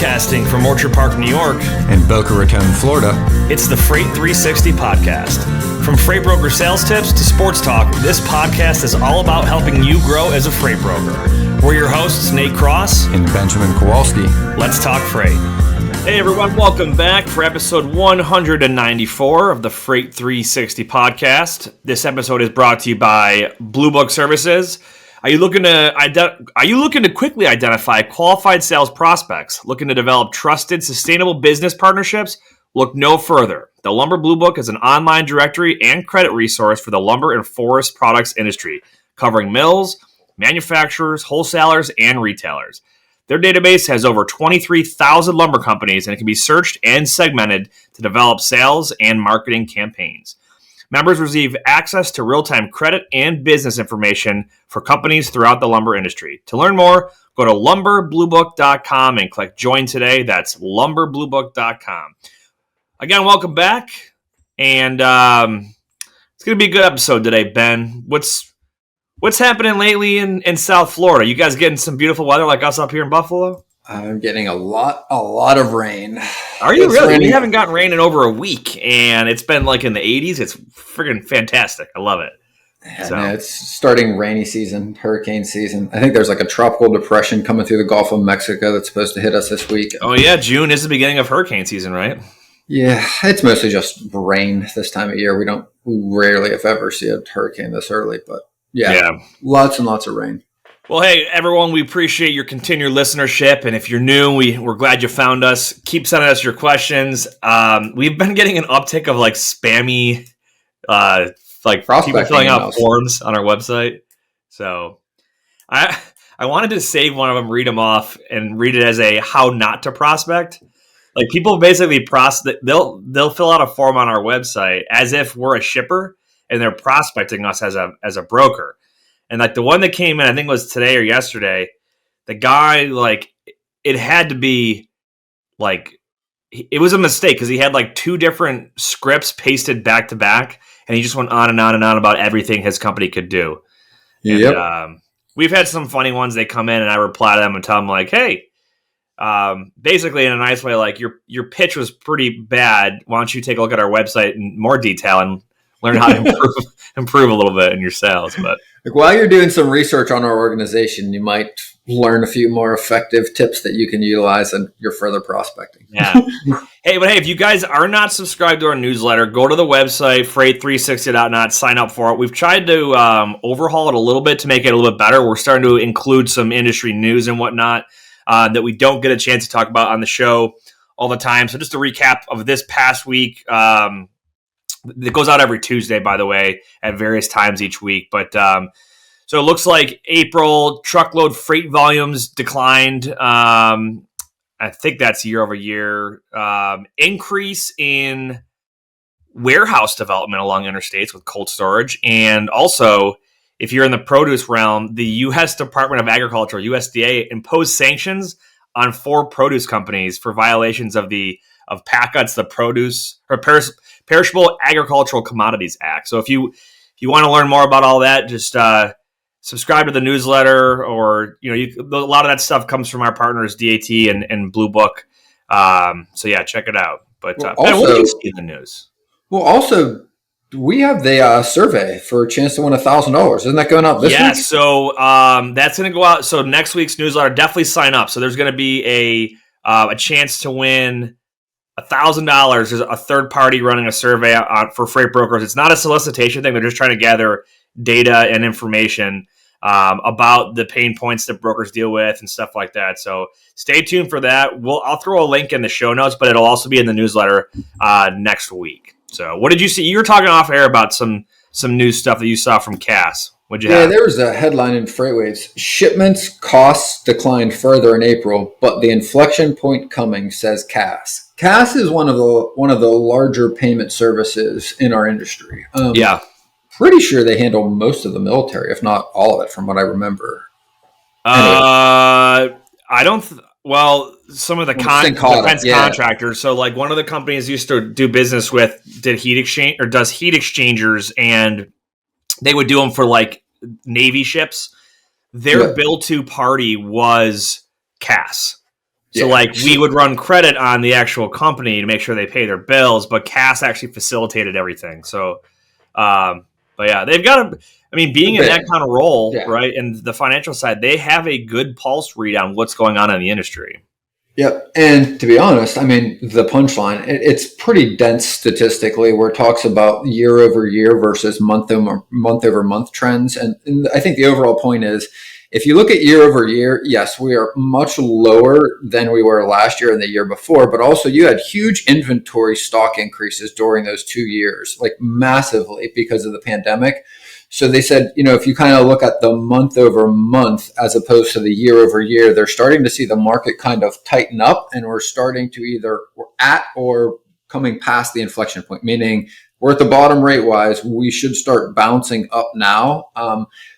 Broadcasting from Orchard Park, New York, and Boca Raton, Florida, it's the Freight 360 podcast. From freight broker sales tips to sports talk, this podcast is all about helping you grow as a freight broker. We're your hosts, Nate Cross and Benjamin Kowalski. Let's talk freight. Hey everyone, welcome back for episode 194 of the Freight 360 podcast. This episode is brought to you by Blue Book Services. Are you looking to quickly identify qualified sales prospects? Looking to develop trusted, sustainable business partnerships? Look no further. The Lumber Blue Book is an online directory and credit resource for the lumber and forest products industry, covering mills, manufacturers, wholesalers, and retailers. Their database has over 23,000 lumber companies, and it can be searched and segmented to develop sales and marketing campaigns. Members receive access to real-time credit and business information for companies throughout the lumber industry. To learn more, go to lumberbluebook.com and click Join today. That's lumberbluebook.com. Again, welcome back. And it's going to be a good episode today, Ben. What's happening lately in South Florida? You guys getting some beautiful weather like us up here in Buffalo? I'm getting a lot of rain. Are you really? We haven't gotten rain in over a week, and it's been like in the 80s. It's friggin' fantastic. I love it. Yeah, no, it's starting rainy season, hurricane season. I think there's like a tropical depression coming through the Gulf of Mexico that's supposed to hit us this week. Oh, yeah. June is the beginning of hurricane season, right? Yeah, it's mostly just rain this time of year. We rarely, if ever, see a hurricane this early, but yeah. Lots and lots of rain. Well, hey, everyone, we appreciate your continued listenership. And if you're new, we're glad you found us. Keep sending us your questions. We've been getting an uptick of like spammy, people filling out forms on our website. So I wanted to save one of them, read them off, and read it as a how not to prospect. Like people basically they'll fill out a form on our website as if we're a shipper and they're prospecting us as a broker. And like the one that came in, I think it was today or yesterday, the guy, like, it had to be like, it was a mistake because he had like two different scripts pasted back to back, and he just went on and on and on about everything his company could do. Yep. And we've had some funny ones. They come in and I reply to them and tell them like, hey, basically in a nice way, like your pitch was pretty bad. Why don't you take a look at our website in more detail and learn how to improve a little bit in your sales. But like while you're doing some research on our organization, you might learn a few more effective tips that you can utilize in your further prospecting. Yeah. Hey, if you guys are not subscribed to our newsletter, go to the website, freight360.net, sign up for it. We've tried to overhaul it a little bit to make it a little bit better. We're starting to include some industry news and whatnot that we don't get a chance to talk about on the show all the time. So just a recap of this past week, it goes out every Tuesday, by the way, at various times each week. But so it looks like April truckload freight volumes declined. I think that's year over year. Increase in warehouse development along interstates with cold storage. And also, if you're in the produce realm, the U.S. Department of Agriculture, USDA, imposed sanctions on 4 produce companies for violations of PACUT's, the Produce or Perishable Agricultural Commodities Act. So if you want to learn more about all that, just subscribe to the newsletter, or a lot of that stuff comes from our partners DAT and Blue Book. So yeah, check it out. But Ben, what did you see in the news? Well, also we have the survey for a chance to win $1,000. Isn't that going up this week? Yeah, so that's going to go out. So next week's newsletter, definitely sign up. So there's going to be a chance to win $1,000. There's a third party running a survey for freight brokers. It's not a solicitation thing. They're just trying to gather data and information about the pain points that brokers deal with and stuff like that. So stay tuned for that. I'll throw a link in the show notes, but it'll also be in the newsletter next week. So what did you see? You were talking off air about some news stuff that you saw from Cass. What'd you have? There was a headline in FreightWaves. Shipments costs declined further in April, but the inflection point coming, says Cass. Cass is one of the larger payment services in our industry. Pretty sure they handle most of the military, if not all of it, from what I remember. I don't. Some of the defense contractors. So, like one of the companies used to do business with does heat exchangers, and they would do them for like Navy ships. Their bill to party was Cass. So Yeah. like we would run credit on the actual company to make sure they pay their bills, but Cass actually facilitated everything. So, but yeah, they've got to, I mean, being in that kind of role, Yeah. right, and the financial side, they have a good pulse read on what's going on in the industry. Yep. And to be honest, I mean, the punchline, it's pretty dense statistically where it talks about year over year versus month over month trends. And I think the overall point is if you look at year over year, yes, we are much lower than we were last year and the year before, but also you had huge inventory stock increases during those 2 years, like massively because of the pandemic. So they said, if you kind of look at the month over month as opposed to the year over year, they're starting to see the market kind of tighten up, and we're starting to either we're at or coming past the inflection point, meaning we're at the bottom rate wise. We should start bouncing up now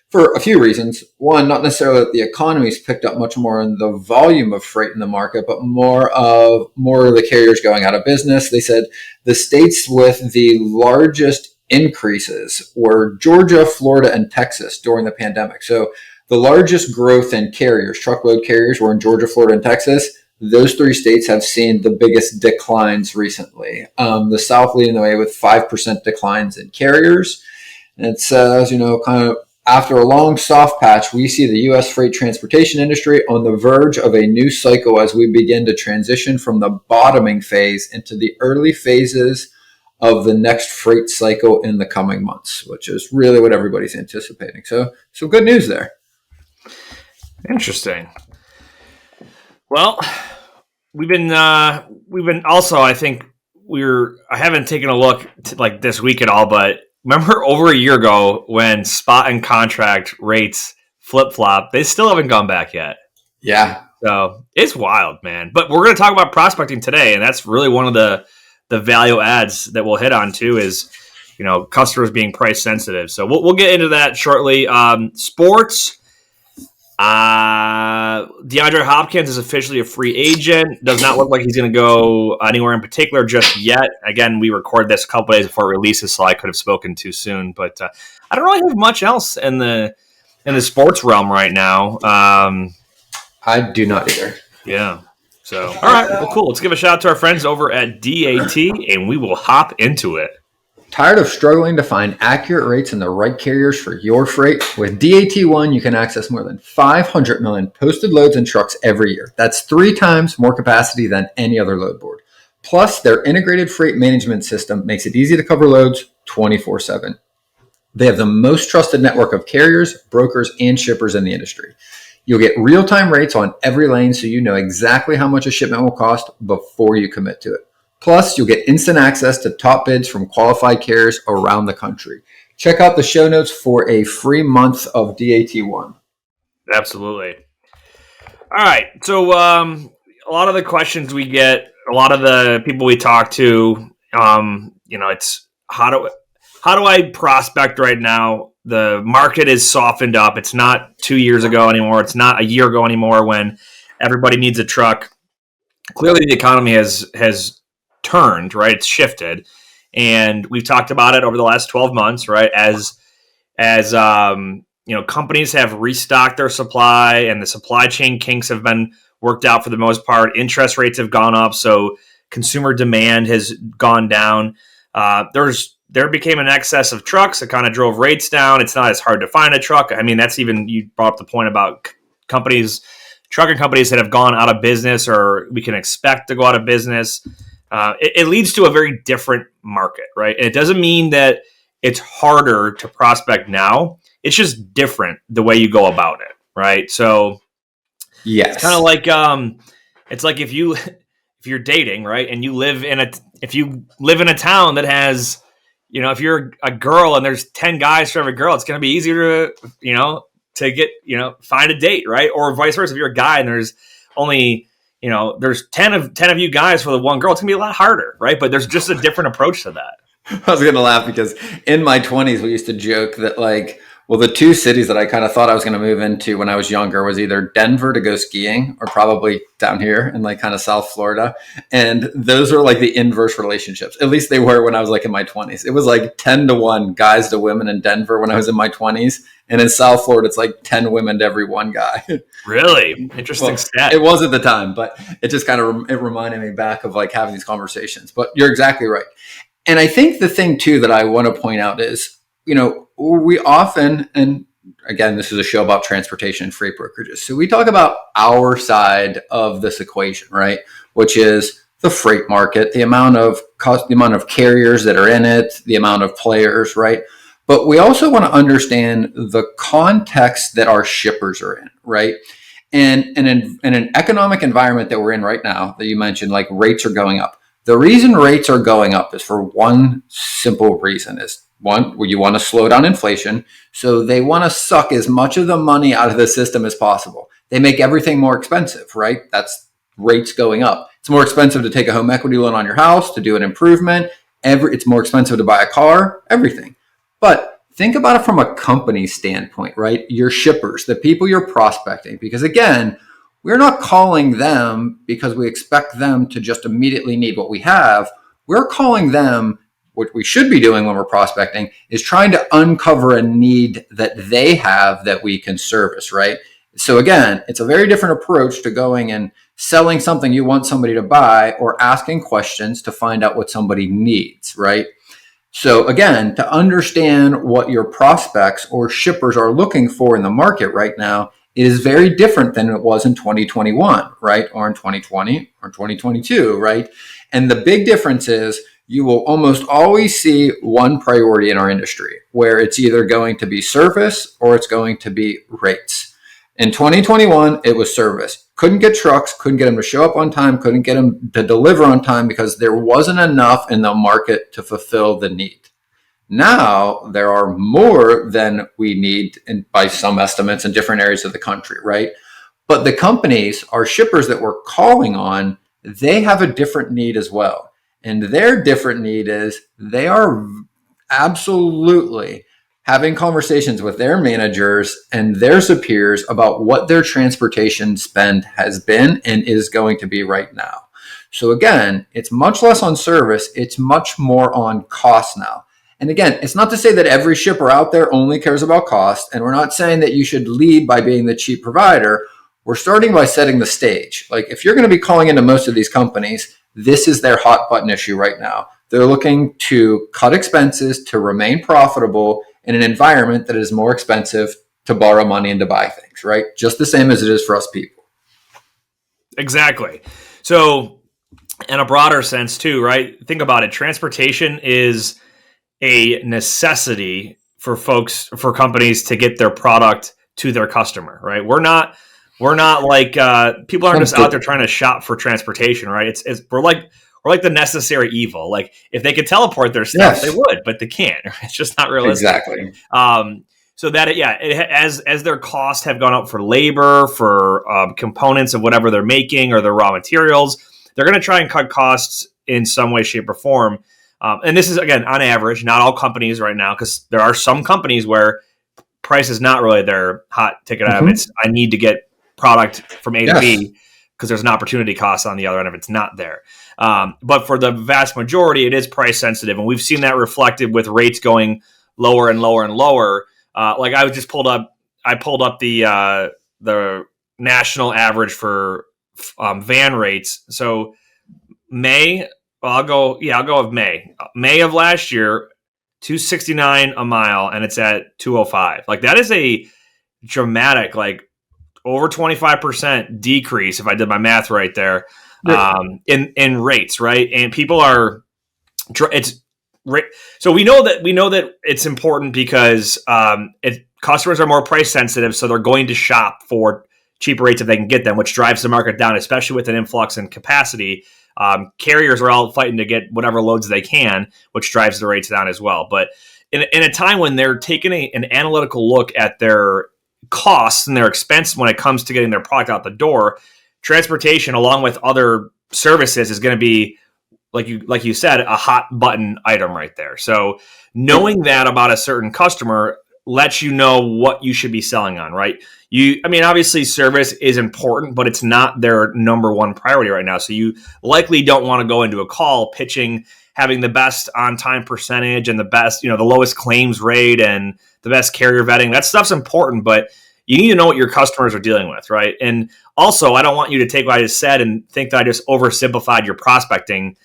for a few reasons. One, not necessarily that the economy's picked up much more in the volume of freight in the market, but more of the carriers going out of business. They said the states with the largest increases were Georgia, Florida, and Texas during the pandemic. So the largest growth in carriers, truckload carriers, were in Georgia, Florida, and Texas. Those three states have seen the biggest declines recently. The South leading the way with 5% declines in carriers. And it says, kind of after a long soft patch, we see the U.S. freight transportation industry on the verge of a new cycle as we begin to transition from the bottoming phase into the early phases of the next freight cycle in the coming months, which is really what everybody's anticipating. So good news there. Interesting. Well, we've been also, I think I haven't taken a look like this week at all, but remember over a year ago when spot and contract rates flip-flop, they still haven't gone back yet. Yeah. So it's wild, man. But we're going to talk about prospecting today, and that's really one of the value adds that we'll hit on too is, customers being price sensitive. So we'll get into that shortly. Sports. DeAndre Hopkins is officially a free agent. Does not look like he's going to go anywhere in particular just yet. Again, we record this a couple days before it releases, so I could have spoken too soon. But I don't really have much else in the sports realm right now. I do not either. Yeah. So, all right, well, cool. Let's give a shout out to our friends over at DAT, and we will hop into it. Tired of struggling to find accurate rates and the right carriers for your freight? With DAT1, you can access more than 500 million posted loads and trucks every year. That's 3 times more capacity than any other load board. Plus, their integrated freight management system makes it easy to cover loads 24/7. They have the most trusted network of carriers, brokers, and shippers in the industry. You'll get real-time rates on every lane so you know exactly how much a shipment will cost before you commit to it. Plus, you'll get instant access to top bids from qualified carriers around the country. Check out the show notes for a free month of DAT1. Absolutely. All right. So a lot of the questions we get, a lot of the people we talk to, it's how do I prospect right now? The market is softened up. It's not 2 years ago anymore. It's not a year ago anymore when everybody needs a truck. Clearly, the economy has turned, right? It's shifted. And we've talked about it over the last 12 months, right? As companies have restocked their supply and the supply chain kinks have been worked out for the most part. Interest rates have gone up. So consumer demand has gone down. There became an excess of trucks that kind of drove rates down. It's not as hard to find a truck. I mean, that's even, you brought up the point about trucking companies that have gone out of business or we can expect to go out of business. It leads to a very different market, right? And it doesn't mean that it's harder to prospect now. It's just different the way you go about it, right? So yes, it's kind of like it's like if you're dating, right, and you live in a town that has, if you're a girl and there's 10 guys for every girl, it's going to be easier to get, find a date, right? Or vice versa. If you're a guy and there's only, there's 10 of you guys for the one girl, it's going to be a lot harder, right? But there's just a different approach to that. I was going to laugh because in my 20s, we used to joke that like Well, the two cities that I kind of thought I was going to move into when I was younger was either Denver to go skiing or probably down here in like kind of South Florida. And those are like the inverse relationships. At least they were when I was like in my 20s. It was like 10-1 guys to women in Denver when I was in my 20s. And in South Florida, it's like 10 women to every one guy. Really interesting Well, stat. it was at the time, but it just kind of it reminded me back of like having these conversations. But you're exactly right. And I think the thing too that I want to point out is, we often, and again, this is a show about transportation and freight brokerages. So we talk about our side of this equation, right? Which is the freight market, the amount of cost, the amount of carriers that are in it, the amount of players, right? But we also want to understand the context that our shippers are in, right? And in an economic environment that we're in right now, that you mentioned, like rates are going up. The reason rates are going up is for one simple reason is one, you want to slow down inflation. So they want to suck as much of the money out of the system as possible. They make everything more expensive, right? That's rates going up. It's more expensive to take a home equity loan on your house, to do an improvement. It's more expensive to buy a car, everything. But think about it from a company standpoint, right? Your shippers, the people you're prospecting, because again, we're not calling them because we expect them to just immediately need what we have. We're calling them, what we should be doing when we're prospecting is trying to uncover a need that they have that we can service, right? So again, it's a very different approach to going and selling something you want somebody to buy or asking questions to find out what somebody needs, right? So again, to understand what your prospects or shippers are looking for in the market right now, it is very different than it was in 2021, right? Or in 2020 or 2022, right? And the big difference is you will almost always see one priority in our industry where it's either going to be service or it's going to be rates. In 2021, it was service. Couldn't get trucks, couldn't get them to show up on time, couldn't get them to deliver on time because there wasn't enough in the market to fulfill the need. Now there are more than we need by some estimates in different areas of the country, right? But the companies, our shippers that we're calling on, they have a different need as well. And their different need is they are absolutely having conversations with their managers and their superiors about what their transportation spend has been and is going to be right now. So again, it's much less on service. It's much more on cost now. And again, it's not to say that every shipper out there only cares about cost. And we're not saying that you should lead by being the cheap provider. We're starting by setting the stage. Like if you're going to be calling into most of these companies, this is their hot button issue right now. They're looking to cut expenses to remain profitable in an environment that is more expensive to borrow money and to buy things, right? Just the same as it is for us people. Exactly. So in a broader sense too, right? Think about it. Transportation is a necessity for companies to get their product to their customer, right? We're not like people aren't just out there trying to shop for transportation, right? We're like the necessary evil. Like if they could teleport their stuff, they would, but they can't. It's just not realistic. Exactly. So that as their costs have gone up for labor, for components of whatever they're making or their raw materials, they're going to try and cut costs in some way, shape, or form. And this is, again, on average, not all companies right now, because there are some companies where price is not really their hot ticket item. It's I need to get product from A to B because there's an opportunity cost on the other end if it's not there. But for the vast majority, it is price sensitive. And we've seen that reflected with rates going lower and lower and lower. Like I pulled up the national average for van rates. So May, I'll go with May. May of last year, $269 a mile, and it's at $205. Like that is a dramatic, like over 25% decrease, if I did my math right there, in rates, right? And people are, so we know that it's important because customers are more price sensitive, so they're going to shop for cheaper rates if they can get them, which drives the market down, especially with an influx in capacity. Carriers are all fighting to get whatever loads they can, which drives the rates down as well. But in a time when they're taking an analytical look at their costs and their expense when it comes to getting their product out the door, transportation, along with other services, is going to be, like you said, a hot button item right there. So knowing that about a certain customer, lets you know what you should be selling on, right? Obviously service is important, but it's not their number one priority right now. So you likely don't want to go into a call pitching having the best on-time percentage and the best, the lowest claims rate and the best carrier vetting. That stuff's important, but you need to know what your customers are dealing with, right? And also, I don't want you to take what I just said and think that I just oversimplified your prospecting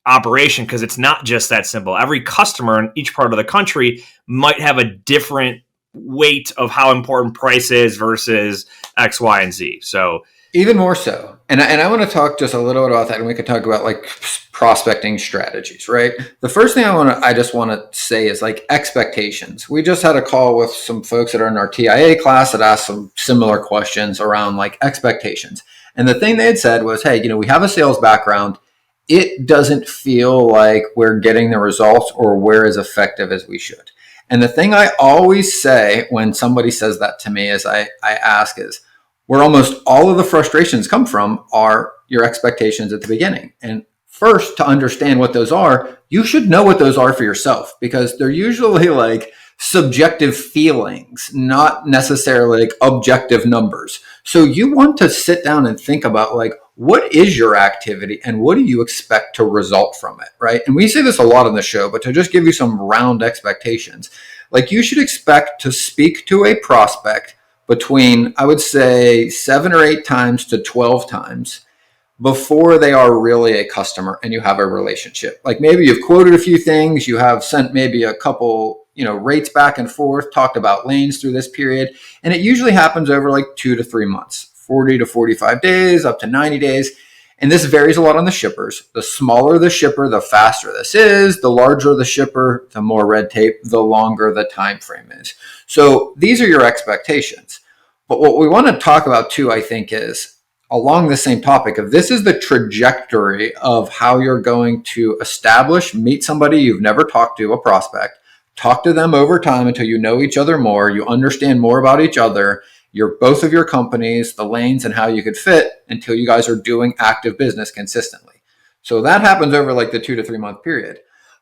operation, because it's not just that simple. Every customer in each part of the country might have a different weight of how important price is versus X, Y, and Z. So even more so. And I want to talk just a little bit about that, and we could talk about like prospecting strategies, right? The first thing I just want to say is like expectations. We just had a call with some folks that are in our TIA class that asked some similar questions around like expectations. And the thing they had said was, hey, we have a sales background. It doesn't feel like we're getting the results or we're as effective as we should. And the thing I always say when somebody says that to me is I ask is, where almost all of the frustrations come from are your expectations at the beginning. And first, to understand what those are, you should know what those are for yourself, because they're usually like subjective feelings, not necessarily like objective numbers. So you want to sit down and think about like, what is your activity and what do you expect to result from it, right? And we say this a lot on the show, but to just give you some round expectations, like you should expect to speak to a prospect between, I would say, 7 or 8 times to 12 times before they are really a customer and you have a relationship. Like maybe you've quoted a few things, you have sent maybe a couple, rates back and forth, talked about lanes through this period. And it usually happens over like 2 to 3 months, 40 to 45 days, up to 90 days. And this varies a lot on the shippers. The smaller the shipper, the faster this is. The larger the shipper, the more red tape, the longer the time frame is. So these are your expectations. But what we want to talk about too, I think, is along the same topic of this is the trajectory of how you're going to meet somebody you've never talked to, a prospect, talk to them over time until you know each other more, you understand more about each other, both of your companies, the lanes, and how you could fit until you guys are doing active business consistently. So that happens over like the 2 to 3 month period.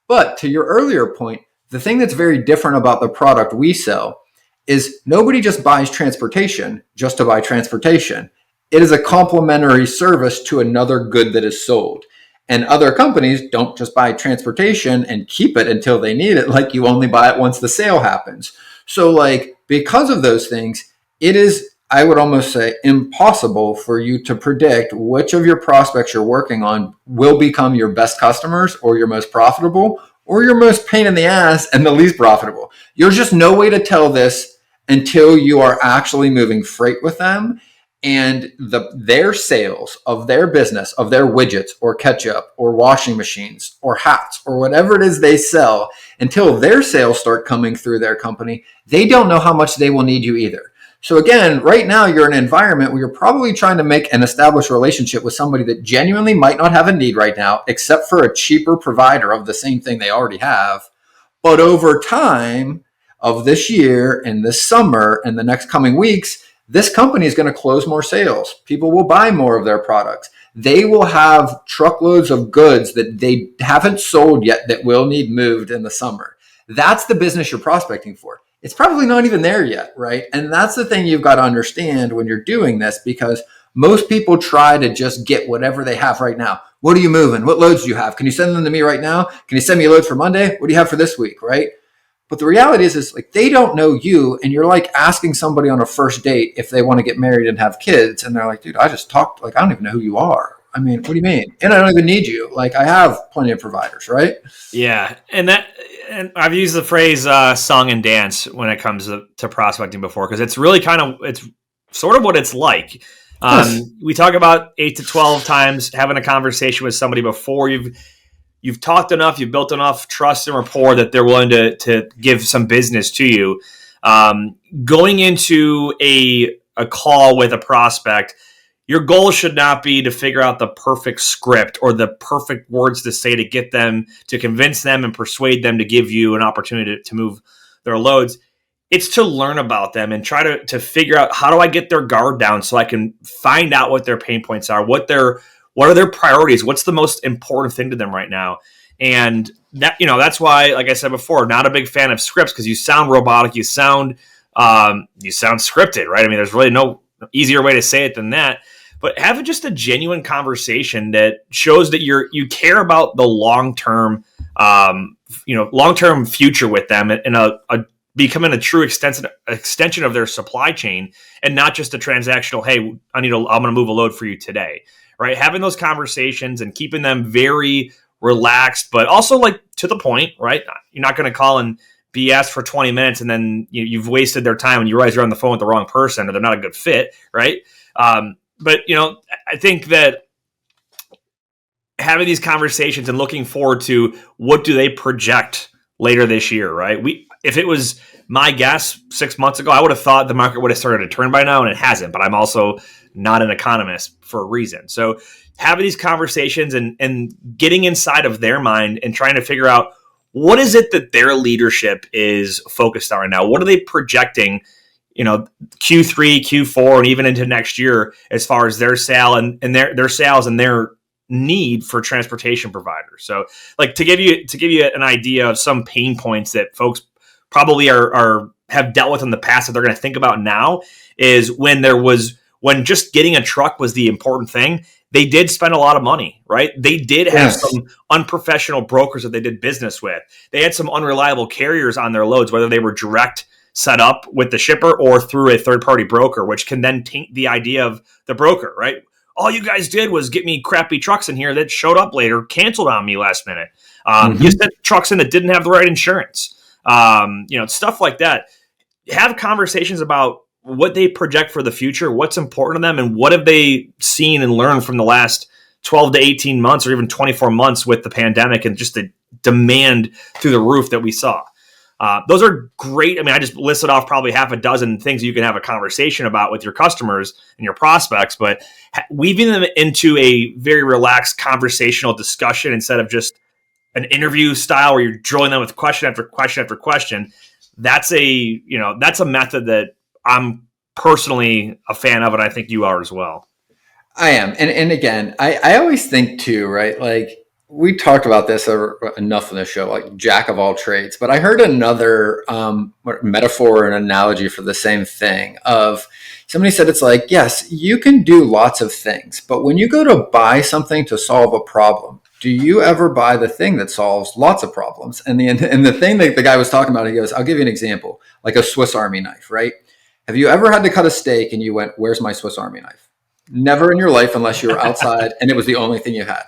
But to your earlier point, the thing that's very different about the product we sell is nobody just buys transportation just to buy transportation. It is a complementary service to another good that is sold. And other companies don't just buy transportation and keep it until they need it, like you only buy it once the sale happens. So like because of those things, it is, I would almost say, impossible for you to predict which of your prospects you're working on will become your best customers or your most profitable or your most pain in the ass and the least profitable. There's just no way to tell this until you are actually moving freight with them, and their sales of their business, of their widgets or ketchup or washing machines or hats or whatever it is they sell, until their sales start coming through their company, they don't know how much they will need you either. So again, right now you're in an environment where you're probably trying to make an established relationship with somebody that genuinely might not have a need right now, except for a cheaper provider of the same thing they already have. But over time of this year and this summer and the next coming weeks, this company is going to close more sales. People will buy more of their products. They will have truckloads of goods that they haven't sold yet that will need moved in the summer. That's the business you're prospecting for. It's probably not even there yet, right? And that's the thing you've got to understand when you're doing this, because most people try to just get whatever they have right now. What are you moving? What loads do you have? Can you send them to me right now? Can you send me a load for Monday? What do you have for this week, right? But the reality is like they don't know you, and you're like asking somebody on a first date if they want to get married and have kids, and they're like, dude, I just talked, like I don't even know who you are. I mean, what do you mean? And I don't even need you. Like I have plenty of providers, right? Yeah, and I've used the phrase song and dance when it comes to prospecting before, because it's really it's sort of what it's like. Yes. We talk about 8 to 12 times having a conversation with somebody before you've talked enough, you've built enough trust and rapport that they're willing to give some business to you. Going into a call with a prospect, your goal should not be to figure out the perfect script or the perfect words to say to get them, to convince them and persuade them to give you an opportunity to move their loads. It's to learn about them and try to figure out, how do I get their guard down so I can find out what their pain points are, what are their priorities, what's the most important thing to them right now. And that's why, like I said before, not a big fan of scripts, because you sound robotic, you sound scripted, right? I mean, there's really no easier way to say it than that. But have just a genuine conversation that shows that you care about the long-term, long-term future with them, and a becoming a true extension of their supply chain, and not just a transactional, hey, I'm going to move a load for you today, right? Having those conversations and keeping them very relaxed, but also like to the point, right? You're not going to call and BS for 20 minutes and then you've wasted their time and you realize you're on the phone with the wrong person or they're not a good fit, right? But I think that having these conversations and looking forward to what do they project later this year, right? If it was my guess 6 months ago, I would have thought the market would have started to turn by now, and it hasn't. But I'm also not an economist for a reason. So having these conversations and getting inside of their mind and trying to figure out what is it that their leadership is focused on right now? What are they projecting, Q3, Q4, and even into next year as far as their sale and their sales and their need for transportation providers. So like to give you an idea of some pain points that folks probably have dealt with in the past that they're going to think about now, is when just getting a truck was the important thing. They did spend a lot of money, right? They did have some unprofessional brokers that they did business with. They had some unreliable carriers on their loads, whether they were direct set up with the shipper or through a third-party broker, which can then taint the idea of the broker, right? All you guys did was get me crappy trucks in here that showed up later, canceled on me last minute. You sent trucks in that didn't have the right insurance. Stuff like that. Have conversations about what they project for the future, what's important to them, and what have they seen and learned from the last 12 to 18 months or even 24 months with the pandemic and just the demand through the roof that we saw. Those are great. I mean, I just listed off probably half a dozen things you can have a conversation about with your customers and your prospects, but weaving them into a very relaxed conversational discussion instead of just an interview style where you're drilling them with question after question after question. That's a method that I'm personally a fan of, and I think you are as well. I am. And again, I always think too, right? Like we talked about this enough in the show, like jack of all trades, but I heard another metaphor or an analogy for the same thing of somebody said, it's like, yes, you can do lots of things, but when you go to buy something to solve a problem, do you ever buy the thing that solves lots of problems? And the thing that the guy was talking about, he goes, I'll give you an example, like a Swiss Army knife, right? Have you ever had to cut a steak and you went, where's my Swiss Army knife? Never in your life, unless you were outside and it was the only thing you had.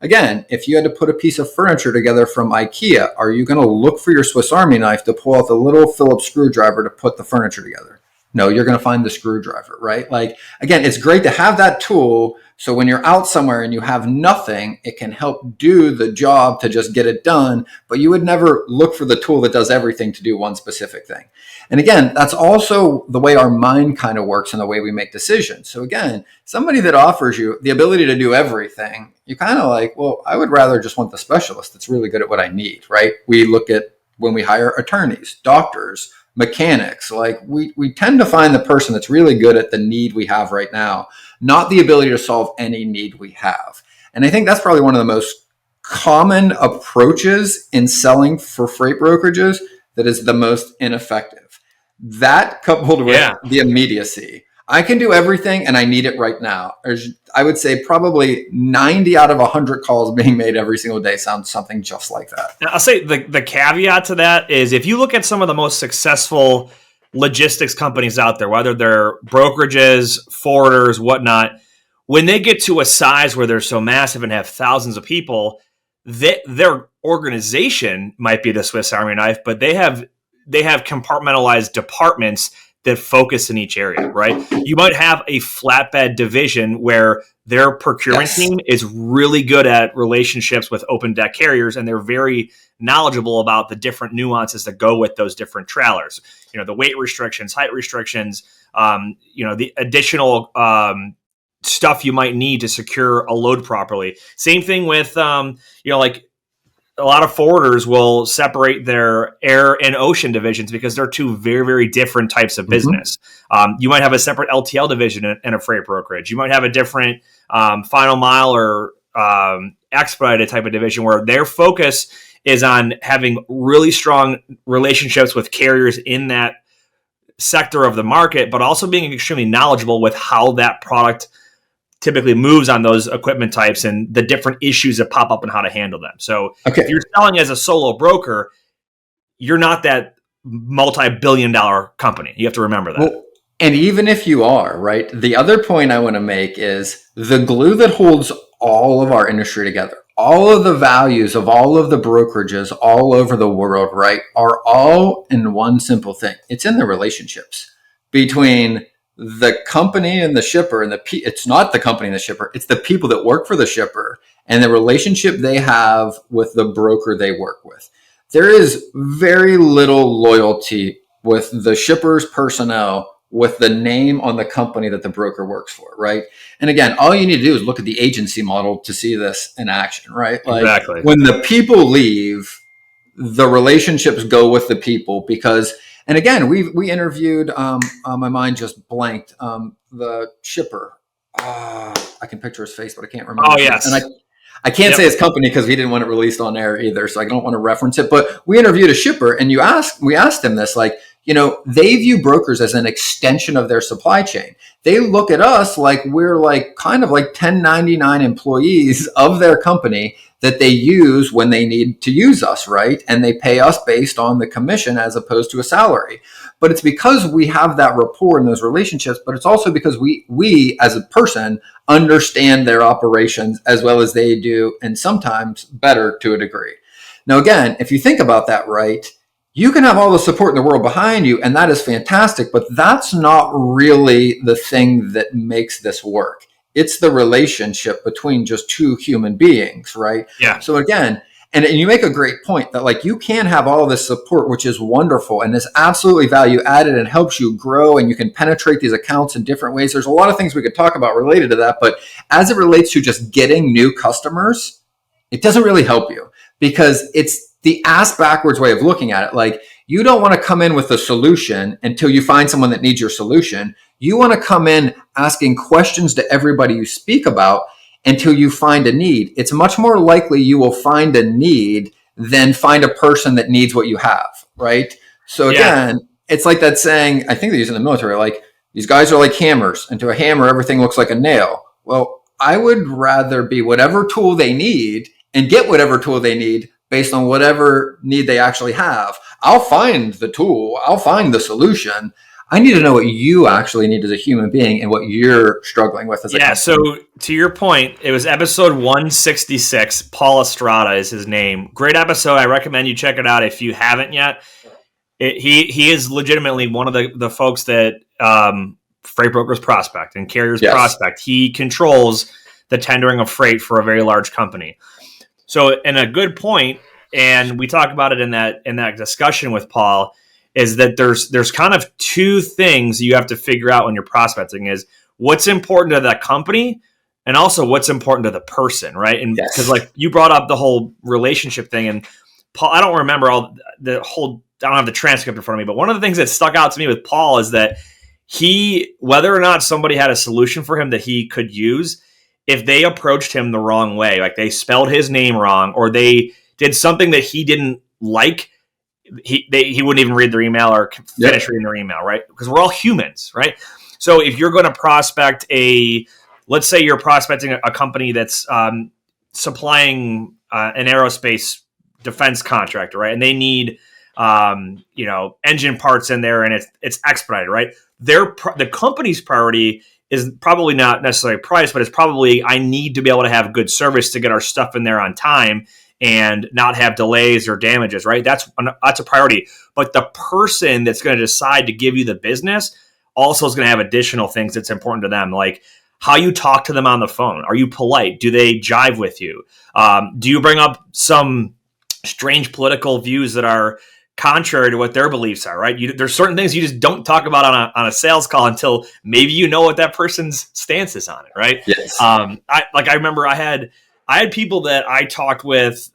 Again, if you had to put a piece of furniture together from IKEA, are you going to look for your Swiss Army knife to pull out the little Phillips screwdriver to put the furniture together? No, you're going to find the screwdriver, right? Like, again, it's great to have that tool. So when you're out somewhere and you have nothing, it can help do the job to just get it done. But you would never look for the tool that does everything to do one specific thing. And again, that's also the way our mind kind of works and the way we make decisions. So again, somebody that offers you the ability to do everything, you kind of like, well, I would rather just want the specialist that's really good at what I need, right? We look at when we hire attorneys, doctors, mechanics, like we tend to find the person that's really good at the need we have right now, not the ability to solve any need we have. And I think that's probably one of the most common approaches in selling for freight brokerages that is the most ineffective. That coupled with the immediacy. I can do everything and I need it right now. I would say probably 90 out of 100 calls being made every single day sounds something just like that. Now, I'll say the caveat to that is if you look at some of the most successful logistics companies out there, whether they're brokerages, forwarders, whatnot, when they get to a size where they're so massive and have thousands of people, their organization might be the Swiss Army knife, but they have compartmentalized departments that focus in each area, right? You might have a flatbed division where their procurement team is really good at relationships with open deck carriers, and they're very knowledgeable about the different nuances that go with those different trailers. The weight restrictions, height restrictions, the additional stuff you might need to secure a load properly. Same thing with, like a lot of forwarders will separate their air and ocean divisions because they're two very, very different types of business. You might have a separate LTL division in a freight brokerage. You might have a different final mile or expedited type of division where their focus is on having really strong relationships with carriers in that sector of the market, but also being extremely knowledgeable with how that product typically moves on those equipment types and the different issues that pop up and how to handle them. So if you're selling as a solo broker, you're not that multi-billion-dollar company. You have to remember that. Well, and even if you are, right, the other point I want to make is the glue that holds all of our industry together, all of the values of all of the brokerages all over the world, right, are all in one simple thing. It's in the relationships between the company and the shipper, and it's not the company and the shipper, it's the people that work for the shipper and the relationship they have with the broker they work with. There is very little loyalty with the shipper's personnel with the name on the company that the broker works for, right? And again, all you need to do is look at the agency model to see this in action, right? Like exactly. When the people leave, the relationships go with the people because, and again, we interviewed, my mind just blanked, the shipper. I can picture his face, but I can't remember. Oh, yes. And I can't say his company because we didn't want it released on air either, so I don't want to reference it. But we interviewed a shipper, and we asked him this, like, they view brokers as an extension of their supply chain. They look at us like we're like kind of like 1099 employees of their company that they use when they need to use us, right? And they pay us based on the commission as opposed to a salary. But it's because we have that rapport in those relationships, but it's also because we as a person understand their operations as well as they do, and sometimes better to a degree. Now, again, if you think about that, right, you can have all the support in the world behind you, and that is fantastic, but that's not really the thing that makes this work. It's the relationship between just two human beings, right? Yeah. So again, and you make a great point that like you can have all this support, which is wonderful and is absolutely value added and helps you grow, and you can penetrate these accounts in different ways. There's a lot of things we could talk about related to that, but as it relates to just getting new customers, it doesn't really help you because it's the ass backwards way of looking at it. Like you don't want to come in with a solution until you find someone that needs your solution. You want to come in asking questions to everybody you speak about until you find a need. It's much more likely you will find a need than find a person that needs what you have, right? So again, It's like that saying, I think they use it in the military, like these guys are like hammers, and to a hammer, everything looks like a nail. Well, I would rather be whatever tool they need and get whatever tool they need based on whatever need they actually have. I'll find the tool. I'll find the solution. I need to know what you actually need as a human being and what you're struggling with as a company. So to your point, it was episode 166. Paul Estrada is his name. Great episode. I recommend you check it out if you haven't yet. He is legitimately one of the folks that freight brokers prospect and carriers prospect. He controls the tendering of freight for a very large company. So, and a good point, and we talk about it in that discussion with Paul, is that there's kind of two things you have to figure out when you're prospecting: is what's important to that company, and also what's important to the person, right? And because like you brought up the whole relationship thing, and Paul, I don't remember I don't have the transcript in front of me, but one of the things that stuck out to me with Paul is that whether or not somebody had a solution for him that he could use, if they approached him the wrong way, like they spelled his name wrong or they did something that he didn't like, he wouldn't even read their email or finish reading their email, right? Because we're all humans, right? So if you're going to prospect let's say you're prospecting a company that's supplying an aerospace defense contractor, right? And they need engine parts in there, and it's expedited, right? The company's priority is probably not necessarily price, but it's probably, I need to be able to have good service to get our stuff in there on time and not have delays or damages, right? That's a priority. But the person that's going to decide to give you the business also is going to have additional things that's important to them, like how you talk to them on the phone. Are you polite? Do they jive with you? Do you bring up some strange political views that are contrary to what their beliefs are, right? There's certain things you just don't talk about on a sales call until maybe you know what that person's stance is on it, right? Yes. I remember I had people that I talked with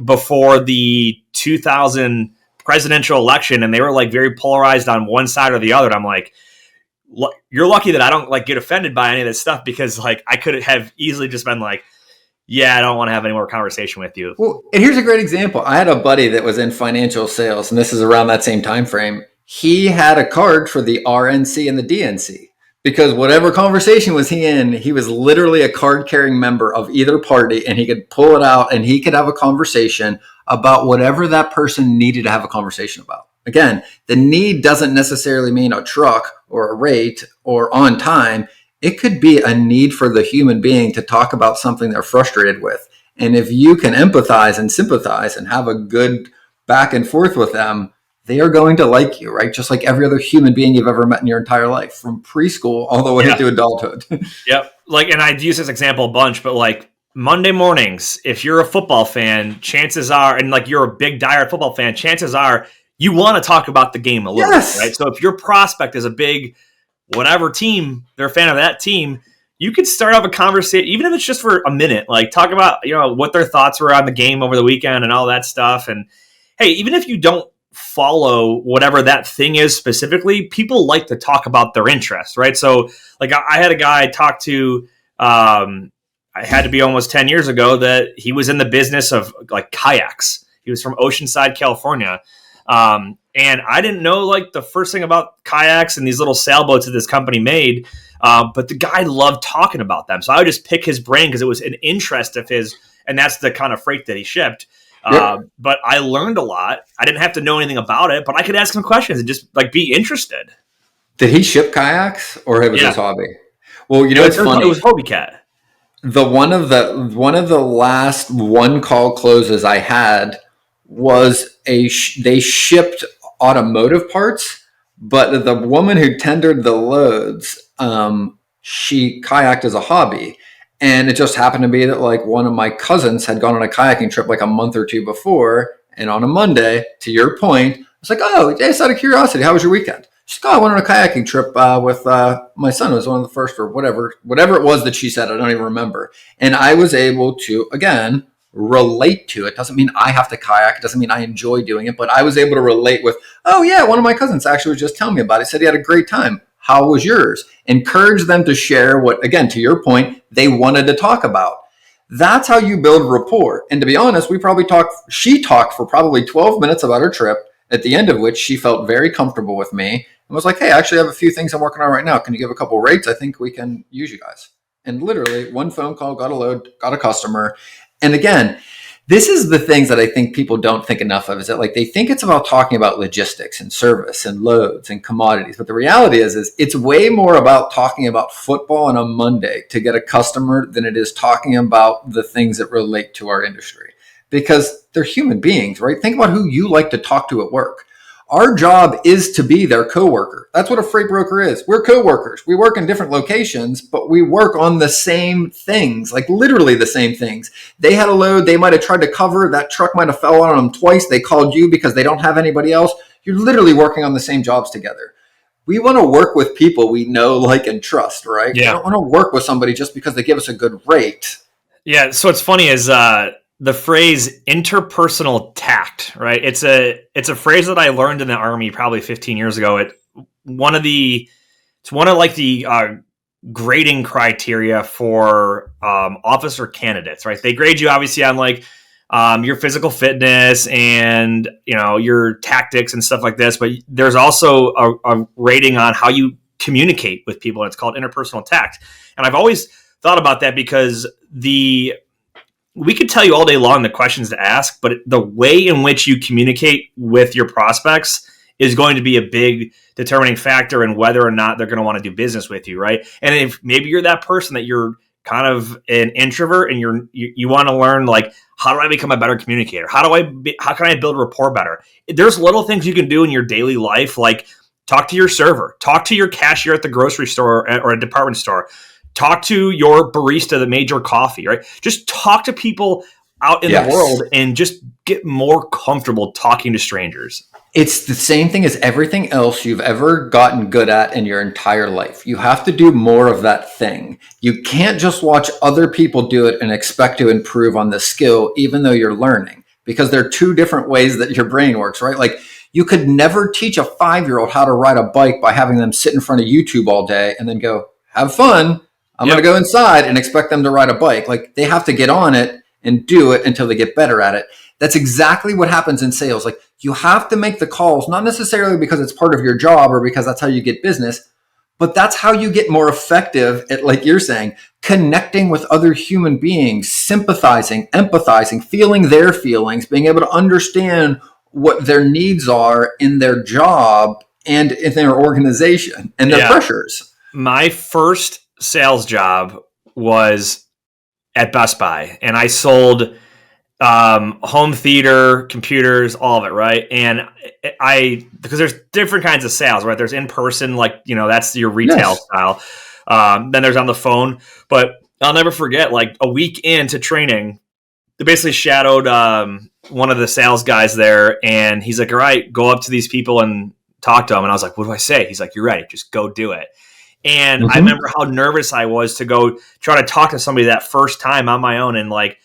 before the 2000 presidential election, and they were like very polarized on one side or the other. And I'm like, you're lucky that I don't like get offended by any of this stuff, because like I could have easily just been like, Yeah, I don't want to have any more conversation with you. Well, and here's a great example. I had a buddy that was in financial sales, and this is around that same time frame. He had a card for the RNC and the DNC because whatever conversation was he in, he was literally a card carrying member of either party, and he could pull it out and he could have a conversation about whatever that person needed to have a conversation about. Again, the need doesn't necessarily mean a truck or a rate or on time. It could be a need for the human being to talk about something they're frustrated with. And if you can empathize and sympathize and have a good back and forth with them, they are going to like you, right? Just like every other human being you've ever met in your entire life, from preschool all the way to adulthood. Yep. Like, and I use this example a bunch, but like Monday mornings, if you're a football fan, chances are, and like you're a big diehard football fan, chances are you want to talk about the game a little bit, right? So if your prospect is a big whatever team, they're a fan of that team, you could start off a conversation, even if it's just for a minute, like talk about, what their thoughts were on the game over the weekend and all that stuff. And hey, even if you don't follow whatever that thing is specifically, people like to talk about their interests, right? So like I had a guy I talked to, I had to be almost 10 years ago, that he was in the business of like kayaks. He was from Oceanside, California. And I didn't know like the first thing about kayaks and these little sailboats that this company made. But the guy loved talking about them. So I would just pick his brain because it was an interest of his, and that's the kind of freight that he shipped. But I learned a lot. I didn't have to know anything about it, but I could ask him questions and just like be interested. Did he ship kayaks or it was his hobby? Well, it's funny. It was Hobie Cat. One of the last one call closes I had was they shipped automotive parts, but the woman who tendered the loads, she kayaked as a hobby. And it just happened to be that like one of my cousins had gone on a kayaking trip like a month or two before. And on a Monday, to your point, I was like, oh, just out of curiosity, how was your weekend? She's like, oh, I went on a kayaking trip with my son. It was one of the first or whatever it was that she said. I don't even remember. And I was able to, again, relate to it. Doesn't mean I have to kayak. It doesn't mean I enjoy doing it. But I was able to relate with, oh, yeah, one of my cousins actually was just telling me about it. He said he had a great time. How was yours? Encourage them to share what, again, to your point, they wanted to talk about. That's how you build rapport. And to be honest, she talked for probably 12 minutes about her trip, at the end of which she felt very comfortable with me and was like, hey, I actually have a few things I'm working on right now. Can you give a couple rates? I think we can use you guys. And literally one phone call, got a load, got a customer. And again, this is the things that I think people don't think enough of, is that like they think it's about talking about logistics and service and loads and commodities. But the reality is it's way more about talking about football on a Monday to get a customer than it is talking about the things that relate to our industry, because they're human beings, right? Think about who you like to talk to at work. Our job is to be their coworker. That's what a freight broker is. We're coworkers. We work in different locations, but we work on the same things, like literally the same things. They had a load they might have tried to cover. That truck might have fell on them twice. They called you because they don't have anybody else. You're literally working on the same jobs together. We want to work with people we know, like, and trust, right? Yeah. We don't want to work with somebody just because they give us a good rate. Yeah. So what's funny is the phrase interpersonal tact, right? It's a phrase that I learned in the Army probably 15 years ago. It's one of the grading criteria for officer candidates, right? They grade you obviously on like your physical fitness and your tactics and stuff like this, but there's also a rating on how you communicate with people, and it's called interpersonal tact. And I've always thought about that because we could tell you all day long the questions to ask, but the way in which you communicate with your prospects is going to be a big determining factor in whether or not they're going to want to do business with you, right? And if maybe you're that person that you're kind of an introvert and you want to learn, like, how do I become a better communicator? How can I build rapport better? There's little things you can do in your daily life, like talk to your server, talk to your cashier at the grocery store or a department store, talk to your barista that made your coffee, right? Just talk to people out in the world and just get more comfortable talking to strangers. It's the same thing as everything else you've ever gotten good at in your entire life. You have to do more of that thing. You can't just watch other people do it and expect to improve on the skill, even though you're learning, because there are two different ways that your brain works, right? Like, you could never teach a 5-year-old how to ride a bike by having them sit in front of YouTube all day and then go, have fun. I'm going to go inside and expect them to ride a bike. Like, they have to get on it and do it until they get better at it. That's exactly what happens in sales. Like, you have to make the calls, not necessarily because it's part of your job or because that's how you get business, but that's how you get more effective at, like you're saying, connecting with other human beings, sympathizing, empathizing, feeling their feelings, being able to understand what their needs are in their job and in their organization and their pressures. My first sales job was at Best Buy, and I sold home theater, computers, all of it, right? And because there's different kinds of sales, right? There's in person, like, that's your retail style. Then there's on the phone. But I'll never forget, like, a week into training, they basically shadowed one of the sales guys there, and he's like, all right, go up to these people and talk to them. And I was like, what do I say? He's like, you're right, just go do it. And I remember how nervous I was to go try to talk to somebody that first time on my own and, like,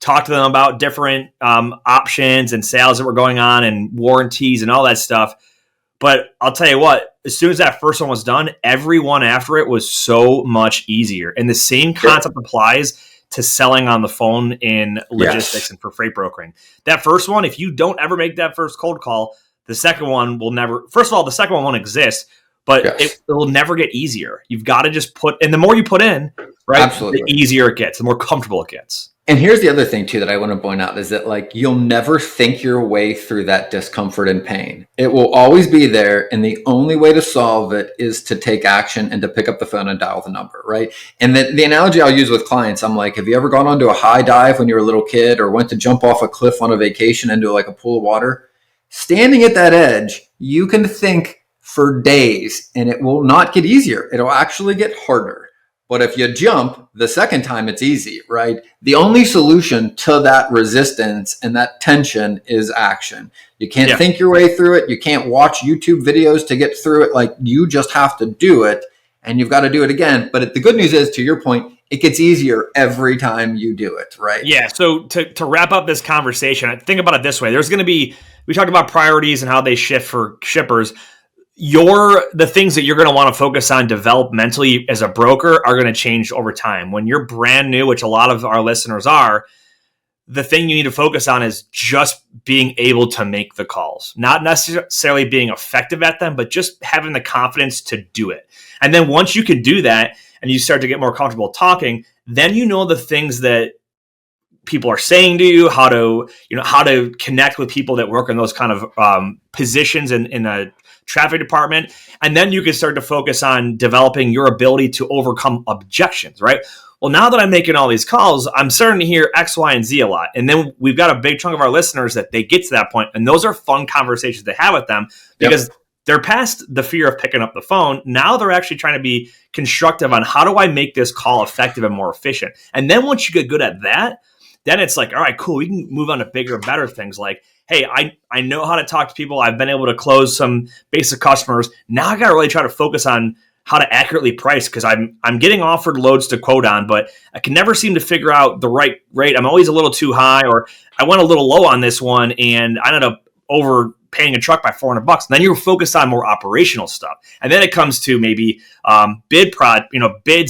talk to them about different options and sales that were going on and warranties and all that stuff. But I'll tell you what, as soon as that first one was done, everyone after it was so much easier. And the same concept applies to selling on the phone in logistics and for freight brokering. That first one, if you don't ever make that first cold call, the second one will never, first of all, the second one won't exist, but it will never get easier. You've got to just and the more you put in, right, Absolutely. the easier it gets, the more comfortable it gets. And here's the other thing too that I want to point out is that, like, you'll never think your way through that discomfort and pain. It will always be there. And the only way to solve it is to take action and to pick up the phone and dial the number, right? And the analogy I'll use with clients, I'm like, have you ever gone onto a high dive when you were a little kid or went to jump off a cliff on a vacation into like a pool of water? Standing at that edge, you can think for days and it will not get easier. It'll actually get harder. But if you jump the second time, it's easy, right? The only solution to that resistance and that tension is action. You can't think your way through it. You can't watch YouTube videos to get through it. Like, you just have to do it, and you've got to do it again. But the good news is, to your point, it gets easier every time you do it, right? Yeah. So to wrap up this conversation, think about it this way. There's going to be, we talked about priorities and how they shift for shippers. The things that you're going to want to focus on developmentally as a broker are going to change over time. When you're brand new, which a lot of our listeners are, the thing you need to focus on is just being able to make the calls, not necessarily being effective at them, but just having the confidence to do it. And then once you can do that and you start to get more comfortable talking, then you know the things that people are saying to you, how to connect with people that work in those kind of positions in a traffic department. And then you can start to focus on developing your ability to overcome objections, right? Well, now that I'm making all these calls, I'm starting to hear X, Y, and Z a lot. And then we've got a big chunk of our listeners that they get to that point, and those are fun conversations to have with them because they're past the fear of picking up the phone. Now they're actually trying to be constructive on how do I make this call effective and more efficient. And then once you get good at that, then it's like, all right, cool. We can move on to bigger and better things like, hey, I know how to talk to people. I've been able to close some basic customers. Now I got to really try to focus on how to accurately price because I'm getting offered loads to quote on, but I can never seem to figure out the right rate. I'm always a little too high, or I went a little low on this one and I ended up overpaying a truck by $400. And then you're focused on more operational stuff. And then it comes to maybe bids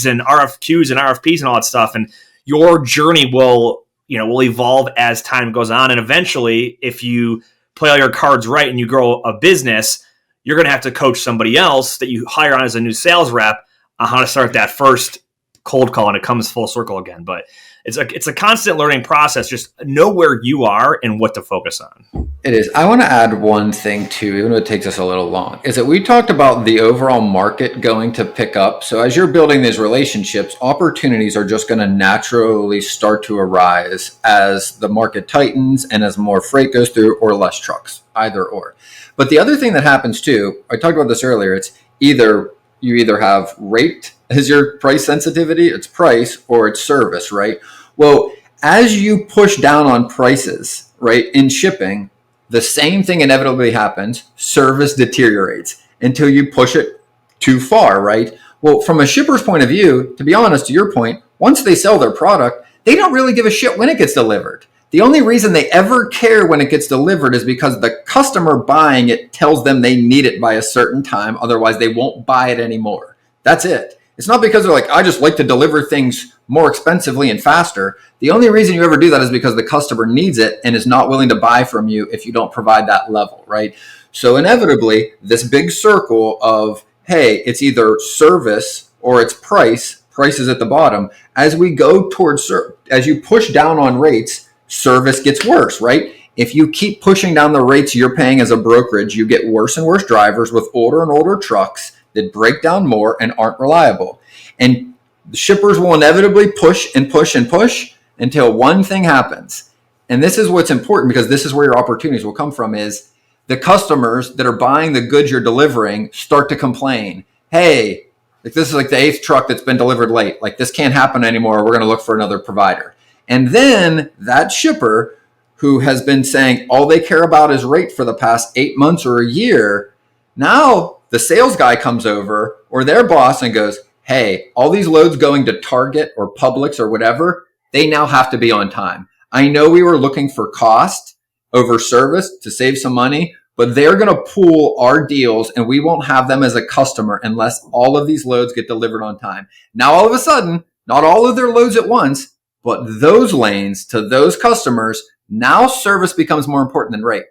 and RFQs and RFPs and all that stuff. And your journey will evolve as time goes on. And eventually, if you play all your cards right and you grow a business, you're going to have to coach somebody else that you hire on as a new sales rep on how to start that first cold call, and it comes full circle again. But it's a constant learning process. Just know where you are and what to focus on. It is. I want to add one thing too, even though it takes us a little long, is that we talked about the overall market going to pick up. So as you're building these relationships, opportunities are just going to naturally start to arise as the market tightens and as more freight goes through or less trucks, either or. But the other thing that happens too, I talked about this earlier, it's you either have rate as your price sensitivity, it's price, or it's service, right? Well, as you push down on prices, right, in shipping, the same thing inevitably happens. Service deteriorates until you push it too far, right? Well, from a shipper's point of view, to be honest, to your point, once they sell their product, they don't really give a shit when it gets delivered. The only reason they ever care when it gets delivered is because the customer buying it tells them they need it by a certain time. Otherwise, they won't buy it anymore. That's it. It's not because they're like, I just like to deliver things more expensively and faster. The only reason you ever do that is because the customer needs it and is not willing to buy from you if you don't provide that level, right? So inevitably, this big circle of, hey, it's either service or it's price. Price is at the bottom. As we go towards, as you push down on rates, service gets worse, right? If you keep pushing down the rates you're paying as a brokerage, you get worse and worse drivers with older and older trucks that break down more and aren't reliable. And the shippers will inevitably push and push and push until one thing happens. And this is what's important, because this is where your opportunities will come from, is the customers that are buying the goods you're delivering start to complain. Hey, like this is like the 8th truck that's been delivered late. Like this can't happen anymore. We're going to look for another provider. And then that shipper who has been saying all they care about is rate for the past 8 months or a year, now the sales guy comes over or their boss and goes, hey, all these loads going to Target or Publix or whatever, they now have to be on time. I know we were looking for cost over service to save some money, but they're going to pool our deals and we won't have them as a customer unless all of these loads get delivered on time. Now, all of a sudden, not all of their loads at once, but those lanes to those customers, now service becomes more important than rate.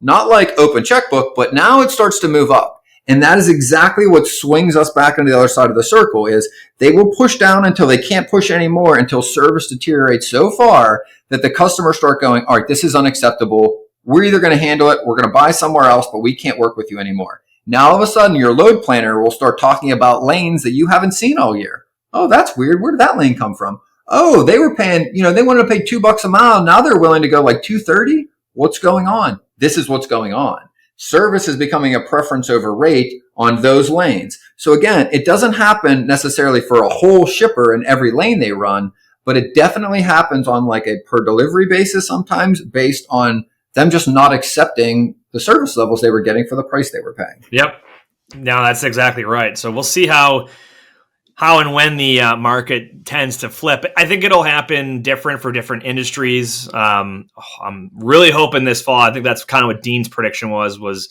Not like open checkbook, but now it starts to move up. And that is exactly what swings us back into the other side of the circle, is they will push down until they can't push anymore, until service deteriorates so far that the customers start going, all right, this is unacceptable. We're either going to handle it, we're going to buy somewhere else, but we can't work with you anymore. Now, all of a sudden, your load planner will start talking about lanes that you haven't seen all year. Oh, that's weird. Where did that lane come from? Oh, they were paying, they wanted to pay $2 a mile. Now they're willing to go like $2.30. What's going on? This is what's going on. Service is becoming a preference over rate on those lanes. So again, it doesn't happen necessarily for a whole shipper in every lane they run, but it definitely happens on like a per delivery basis sometimes, based on them just not accepting the service levels they were getting for the price they were paying. Yep. No, that's exactly right. So we'll see how and when the market tends to flip. I think it'll happen different for different industries. I'm really hoping this fall. I think that's kind of what Dean's prediction was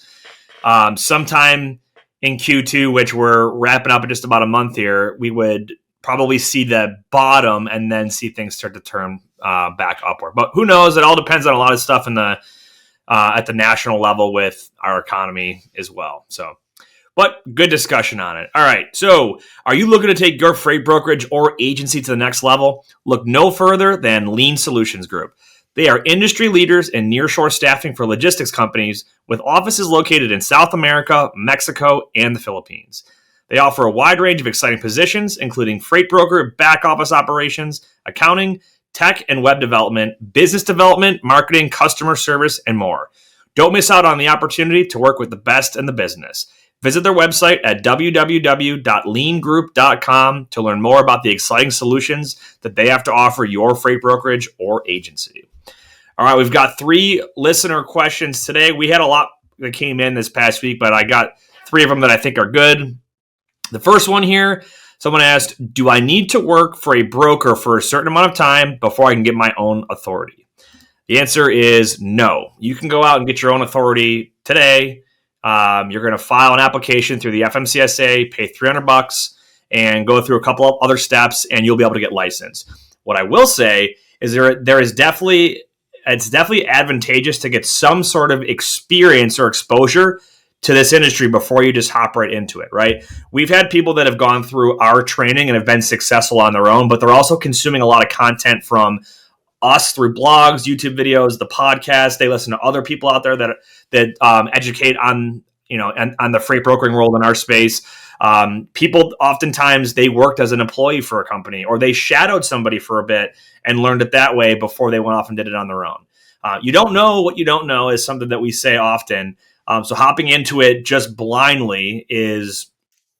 sometime in Q2, which we're wrapping up in just about a month here, we would probably see the bottom and then see things start to turn back upward. But who knows? It all depends on a lot of stuff in the at the national level with our economy as well. So. But good discussion on it. All right. So are you looking to take your freight brokerage or agency to the next level? Look no further than Lean Solutions Group. They are industry leaders in nearshore staffing for logistics companies with offices located in South America, Mexico, and the Philippines. They offer a wide range of exciting positions, including freight broker, back office operations, accounting, tech and web development, business development, marketing, customer service, and more. Don't miss out on the opportunity to work with the best in the business. Visit their website at www.leangroup.com to learn more about the exciting solutions that they have to offer your freight brokerage or agency. All right, we've got 3 listener questions today. We had a lot that came in this past week, but I got 3 of them that I think are good. The first one here, someone asked, do I need to work for a broker for a certain amount of time before I can get my own authority? The answer is no. You can go out and get your own authority today. You're going to file an application through the FMCSA, pay $300, and go through a couple of other steps, and you'll be able to get licensed. What I will say is it's definitely advantageous to get some sort of experience or exposure to this industry before you just hop right into it, right? We've had people that have gone through our training and have been successful on their own, but they're also consuming a lot of content from us through blogs, YouTube videos, the podcast. They listen to other people out there that educate on on the freight brokering world in our space. People oftentimes they worked as an employee for a company, or they shadowed somebody for a bit and learned it that way before they went off and did it on their own. You don't know what you don't know is something that we say often. So hopping into it just blindly is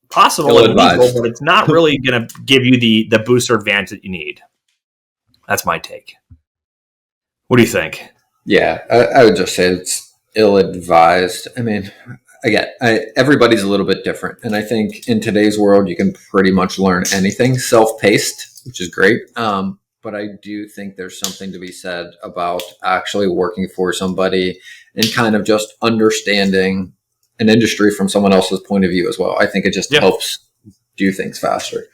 possible and legal, but it's not really going to give you the boost or advantage that you need. That's my take. What do you think? Yeah, I would just say it's ill-advised. I mean, again, everybody's a little bit different. And I think in today's world, you can pretty much learn anything self-paced, which is great. But I do think there's something to be said about actually working for somebody and kind of just understanding an industry from someone else's point of view as well. I think it just helps do things faster.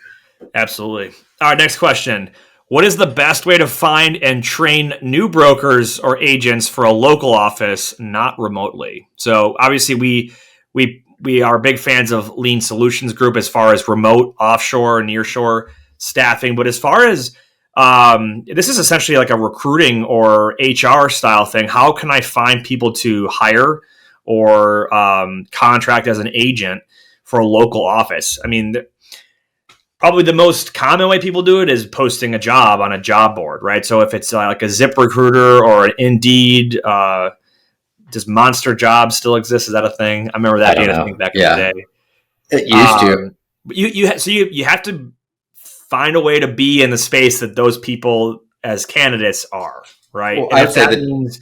Absolutely. All right, next question. What is the best way to find and train new brokers or agents for a local office, not remotely? So obviously we are big fans of Lean Solutions Group as far as remote, offshore, nearshore staffing. But as far as this is essentially like a recruiting or HR style thing. How can I find people to hire or contract as an agent for a local office? I mean, probably the most common way people do it is posting a job on a job board, right? So if it's like a Zip Recruiter or an Indeed, does Monster Jobs still exist? Is that a thing? I remember I that don't being a know. thing back in the Yeah, day. it used to. But you have to find a way to be in the space that those people as candidates are, right? Well, And I'd if say that that, means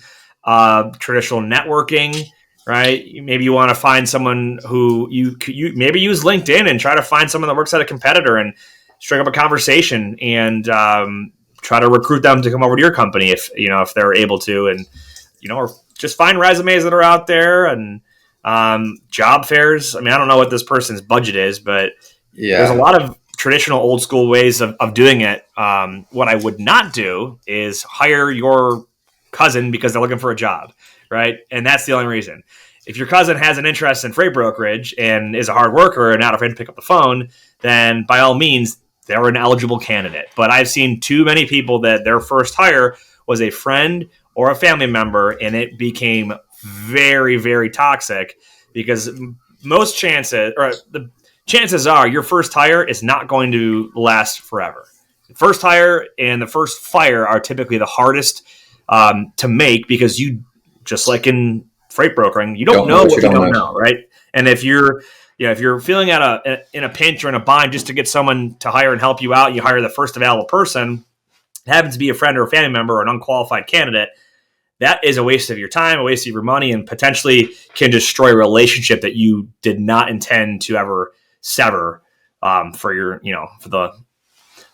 traditional networking, right? Maybe you want to find someone who you maybe use LinkedIn and try to find someone that works at a competitor and strike up a conversation and try to recruit them to come over to your company if they're able to, and or just find resumes that are out there and job fairs. I mean, I don't know what this person's budget is, but there's a yeah. lot of traditional old school ways of doing it. What I would not do is hire your cousin because they're looking for a job, right? And that's the only reason. If your cousin has an interest in freight brokerage and is a hard worker and not afraid to pick up the phone, then by all means, they're an eligible candidate. But I've seen too many people that their first hire was a friend or a family member, and it became very, very toxic because most chances, or the chances are, your first hire is not going to last forever. The first hire and the first fire are typically the hardest to make because you, just like in freight brokering, you don't Don't know know what you what you don't don't know. know, right? And if you're feeling in a pinch or in a bind just to get someone to hire and help you out, you hire the first available person. It happens to be a friend or a family member or an unqualified candidate. That is a waste of your time, a waste of your money, and potentially can destroy a relationship that you did not intend to ever sever for for the I'll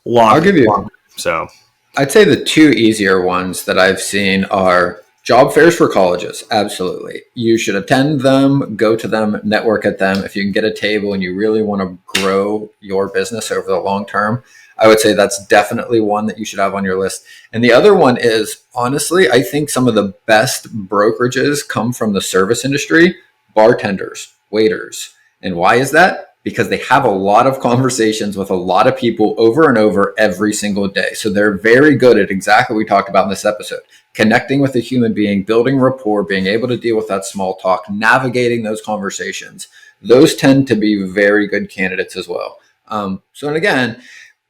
long, give you, long. So I'd say the two easier ones that I've seen are job fairs for colleges. Absolutely. You should attend them, go to them, network at them. If you can get a table and you really want to grow your business over the long term, I would say that's definitely one that you should have on your list. And the other one is, honestly, I think some of the best brokerages come from the service industry, bartenders, waiters. And why is that? Because they have a lot of conversations with a lot of people over and over every single day. So they're very good at exactly what we talked about in this episode: connecting with a human being, building rapport, being able to deal with that small talk, navigating those conversations. Those tend to be very good candidates as well. And again,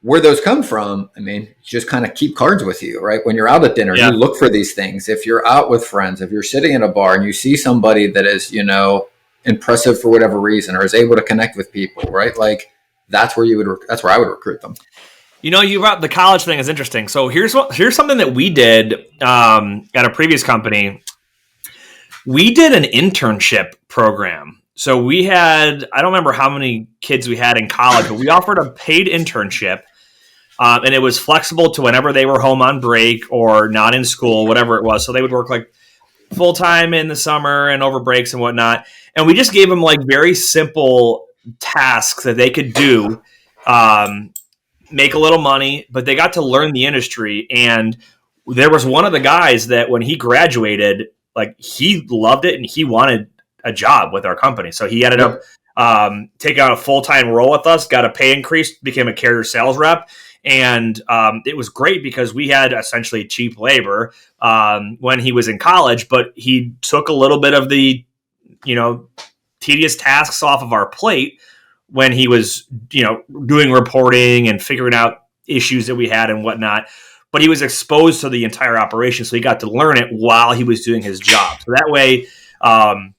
where those come from, I mean, just kind of keep cards with you, right? When you're out at dinner, you yeah, look for these things. If you're out with friends, if you're sitting in a bar and you see somebody that is, impressive for whatever reason or is able to connect with people, right? Like that's where I would recruit them. you brought the college thing is interesting. So here's something that we did at a previous company. We did an internship program. So we had, I don't remember how many kids we had in college, but we offered a paid internship. And it was flexible to whenever they were home on break or not in school, whatever it was. So they would work like full time in the summer and over breaks and whatnot. And we just gave them like very simple tasks that they could do, um, make a little money, but they got to learn the industry. And there was one of the guys that when he graduated, like he loved it and he wanted a job with our company. So he ended up Yep. taking on a full time role with us, got a pay increase, became a carrier sales rep. And it was great because we had essentially cheap labor when he was in college, but he took a little bit of the, you know, tedious tasks off of our plate when he was, doing reporting and figuring out issues that we had and whatnot. But he was exposed to the entire operation, so he got to learn it while he was doing his job. So that way, um,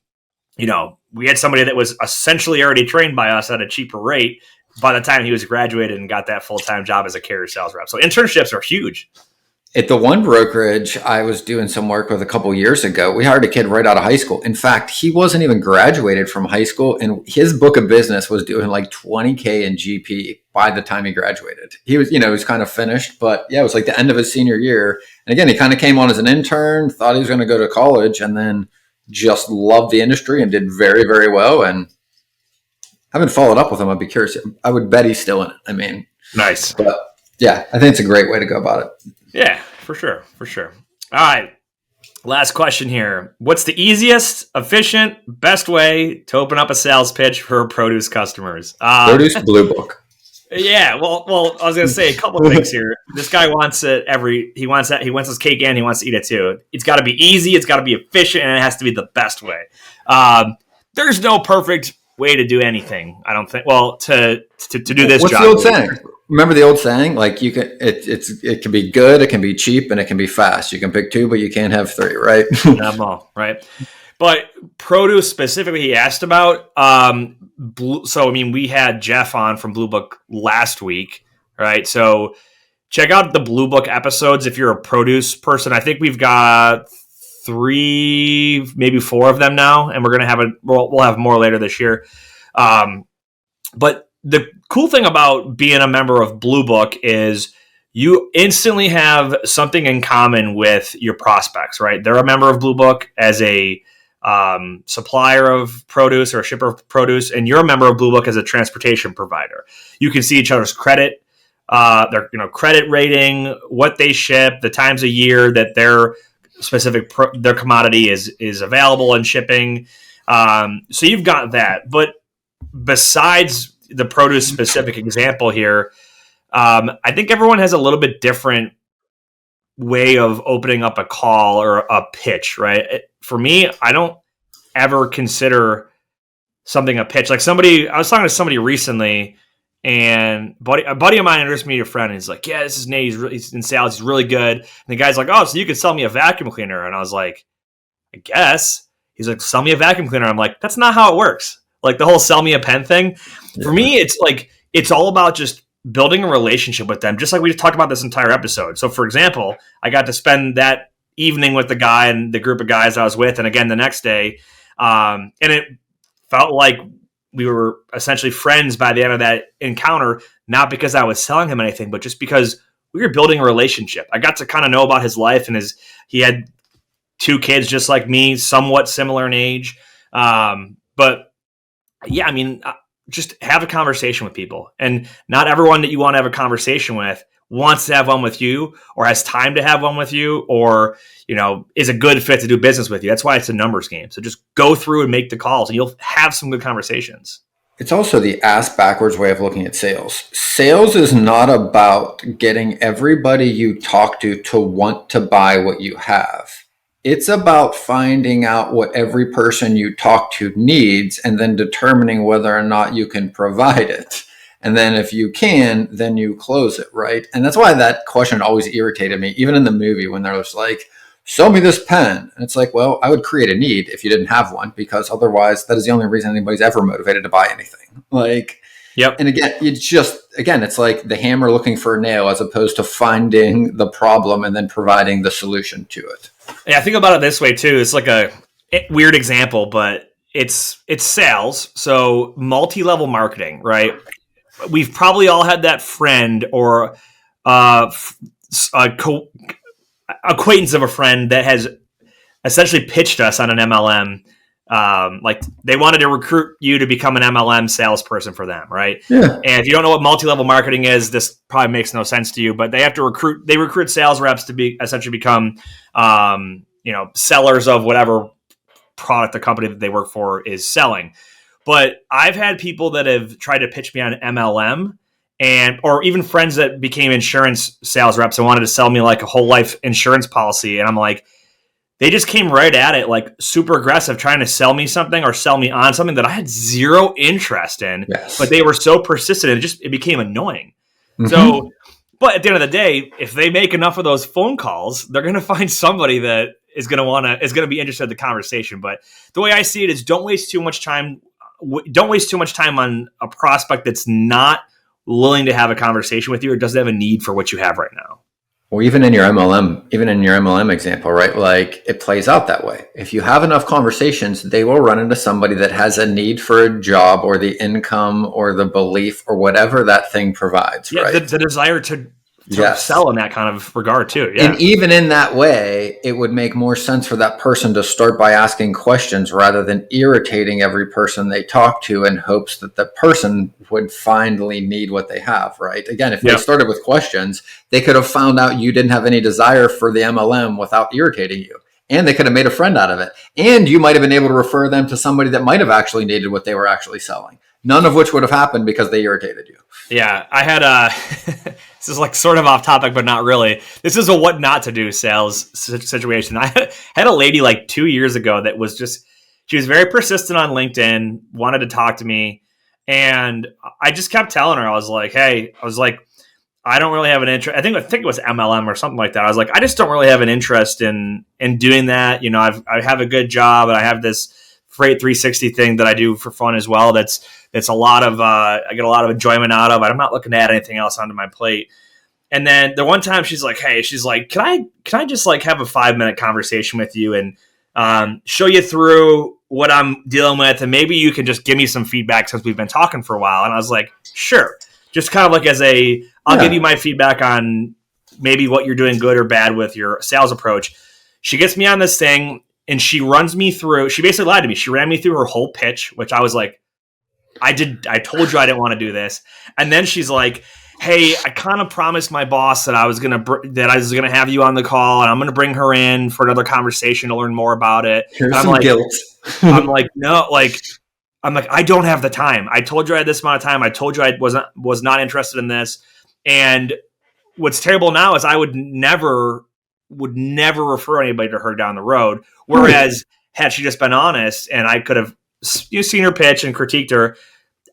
we had somebody that was essentially already trained by us at a cheaper rate by the time he was graduated and got that full-time job as a carrier sales rep. So internships are huge. At the one brokerage I was doing some work with a couple years ago, we hired a kid right out of high school. In fact, he wasn't even graduated from high school, and his book of business was doing like 20K in GP by the time he graduated. He was, he was kind of finished, but yeah, it was like the end of his senior year. And again, he kind of came on as an intern, thought he was going to go to college, and then just loved the industry and did very, very well. And I haven't followed up with him. I'd be curious. I would bet he's still in it. I mean, Nice. But yeah, I think it's a great way to go about it. Yeah, for sure. For sure. All right. Last question here. What's the easiest, efficient, best way to open up a sales pitch for produce customers? Produce Blue Book. Yeah, well, I was gonna say a couple of things here. This guy wants it he wants his cake and he wants to eat it too. It's got to be easy, it's got to be efficient, and it has to be the best way. There's no perfect way to do anything, I don't think. Well, to do this What's job. the old saying? Remember the old saying? Like you can, it can be good, it can be cheap, and it can be fast. You can pick two, but you can't have three, right? Not all, right? But produce specifically, he asked about. So I mean, we had Jeff on from Blue Book last week, right? So check out the Blue Book episodes if you're a produce person. I think we've got 3, maybe 4 of them now, and we're gonna have we'll have more later this year. But the cool thing about being a member of Blue Book is you instantly have something in common with your prospects, right? They're a member of Blue Book as a supplier of produce or a shipper of produce, and you're a member of Blue Book as a transportation provider. You can see each other's credit, their credit rating, what they ship, the times a year that their specific their commodity is available and shipping. So you've got that, but besides the produce specific example here, I think everyone has a little bit different way of opening up a call or a pitch, right? For me, I don't ever consider something a pitch. Like I was talking to somebody recently, and a buddy of mine introduced me to a friend, and he's like, yeah, this is Nate, he's in sales, he's really good. And the guy's like, oh, so you could sell me a vacuum cleaner? And I was like, I guess. He's like, sell me a vacuum cleaner. I'm like, that's not how it works. Like the whole sell me a pen thing. Yeah. For me, it's like, it's all about just building a relationship with them, just like we talked about this entire episode. So for example, I got to spend that evening with the guy and the group of guys I was with, and again the next day, and it felt like we were essentially friends by the end of that encounter, not because I was selling him anything, but just because we were building a relationship. I got to kind of know about his life, and he had 2 kids just like me, somewhat similar in age. But yeah, I mean, just have a conversation with people, and not everyone that you want to have a conversation with wants to have one with you or has time to have one with you or, is a good fit to do business with you. That's why it's a numbers game. So just go through and make the calls and you'll have some good conversations. It's also the ass backwards way of looking at sales. Sales is not about getting everybody you talk to want to buy what you have. It's about finding out what every person you talk to needs and then determining whether or not you can provide it. And then if you can, then you close it, right? And that's why that question always irritated me, even in the movie when they're just like, sell me this pen. And it's like, well, I would create a need if you didn't have one, because otherwise that is the only reason anybody's ever motivated to buy anything. Like, yep. And again, it's like the hammer looking for a nail as opposed to finding the problem and then providing the solution to it. Yeah, I think about it this way too. It's like a weird example, but it's sales. So multi-level marketing, right? We've probably all had that friend or acquaintance of a friend that has essentially pitched us on an MLM. Like they wanted to recruit you to become an MLM salesperson for them, right? Yeah. And if you don't know what multi-level marketing is, this probably makes no sense to you, but they have to recruit sales reps to essentially become, sellers of whatever product the company that they work for is selling. But I've had people that have tried to pitch me on MLM or even friends that became insurance sales reps and wanted to sell me like a whole life insurance policy. And I'm like, they just came right at it, like super aggressive, trying to sell me something or sell me on something that I had zero interest in, yes. But they were so persistent. It became annoying. Mm-hmm. So, but at the end of the day, if they make enough of those phone calls, they're going to find somebody that is going to be interested in the conversation. But the way I see it is don't waste too much time on a prospect that's not willing to have a conversation with you or doesn't have a need for what you have right now. Well, even in your MLM example, right? Like it plays out that way. If you have enough conversations, they will run into somebody that has a need for a job or the income or the belief or whatever that thing provides, right? The desire to sort of Yes. sell in that kind of regard too. Yeah. And even in that way, it would make more sense for that person to start by asking questions rather than irritating every person they talk to in hopes that the person would finally need what they have, right? Again, if they started with questions, they could have found out you didn't have any desire for the MLM without irritating you. And they could have made a friend out of it. And you might have been able to refer them to somebody that might have actually needed what they were actually selling. None of which would have happened because they irritated you. Yeah, I had this is like sort of off topic, but not really. This is a what not to do sales situation. I had a lady like 2 years ago that was she was very persistent on LinkedIn, wanted to talk to me. And I just kept telling her, I was like, I don't really have an interest. I think it was MLM or something like that. I was like, I just don't really have an interest in doing that. You know, I have a good job and I have this Freight 360 thing that I do for fun as well. That's a lot of I get a lot of enjoyment out of it. I'm not looking to add anything else onto my plate. And then the one time she's like, can I just like have a 5-minute conversation with you and show you through what I'm dealing with, and maybe you can just give me some feedback since we've been talking for a while. And I was like, sure. Just kind of like I'll give you my feedback on maybe what you're doing good or bad with your sales approach. She gets me on this thing and she basically lied to me. She ran me through her whole pitch, which I was like, I told you I didn't want to do this. And then she's like, hey, I kind of promised my boss that I was going to have you on the call and I'm going to bring her in for another conversation to learn more about it. Here's some guilt. I'm like, no, I don't have the time. I told you I had this amount of time. I told you I was not interested in this. And what's terrible now is I would never refer anybody to her down the road. Whereas had she just been honest and I could have seen her pitch and critiqued her,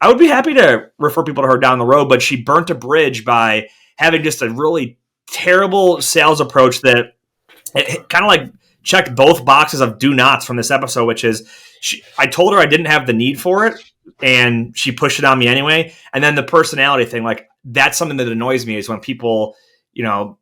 I would be happy to refer people to her down the road. But she burnt a bridge by having just a really terrible sales approach that it kind of like checked both boxes of do nots from this episode, which is I told her I didn't have the need for it and she pushed it on me anyway. And then the personality thing, like that's something that annoys me is when people, you know,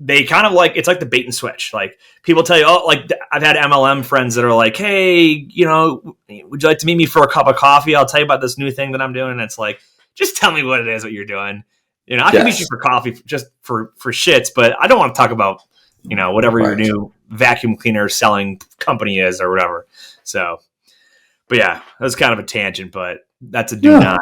they kind of like, it's like the bait and switch. Like people tell you, oh, like I've had MLM friends that are like, hey, you know, would you like to meet me for a cup of coffee? I'll tell you about this new thing that I'm doing. And it's like, just tell me what it is, what you're doing. You know, I can meet you for coffee just for shits, but I don't want to talk about, you know, whatever your new vacuum cleaner selling company is or whatever. So, but yeah, that's kind of a tangent, but that's a do not.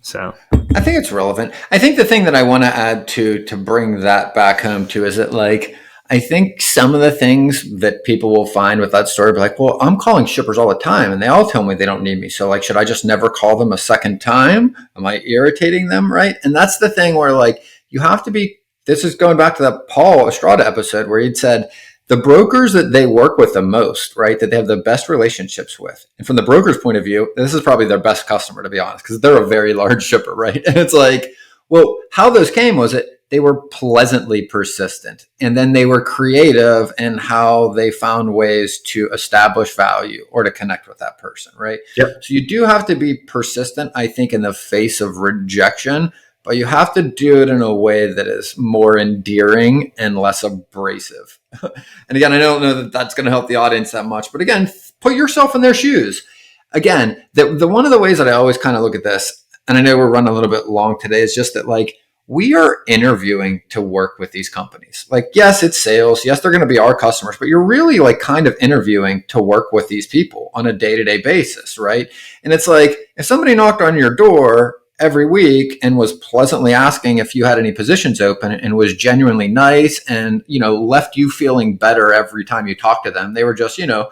So I think it's relevant. I think the thing that I want to add to bring that back home to is that like, I think some of the things that people will find with that story, be like, well, I'm calling shippers all the time and they all tell me they don't need me. So like, should I just never call them a second time? Am I irritating them? Right. And that's the thing where like, you have to be, this is going back to that Paul Estrada episode where he'd said, the brokers that they work with the most, right, that they have the best relationships with. And from the broker's point of view, this is probably their best customer, to be honest, because they're a very large shipper, right? And it's like, well, how those came was that they were pleasantly persistent. And then they were creative in how they found ways to establish value or to connect with that person, right? Yep. So you do have to be persistent, I think, in the face of rejection, but you have to do it in a way that is more endearing and less abrasive. And again, I don't know that that's going to help the audience that much, but again, put yourself in their shoes. Again, the one of the ways that I always kind of look at this, and I know we're running a little bit long today, is just that like we are interviewing to work with these companies. Like, yes, it's sales. Yes, they're going to be our customers, but you're really like kind of interviewing to work with these people on a day-to-day basis, right? And it's like if somebody knocked on your door every week and was pleasantly asking if you had any positions open and was genuinely nice and, you know, left you feeling better every time you talked to them. They were just, you know,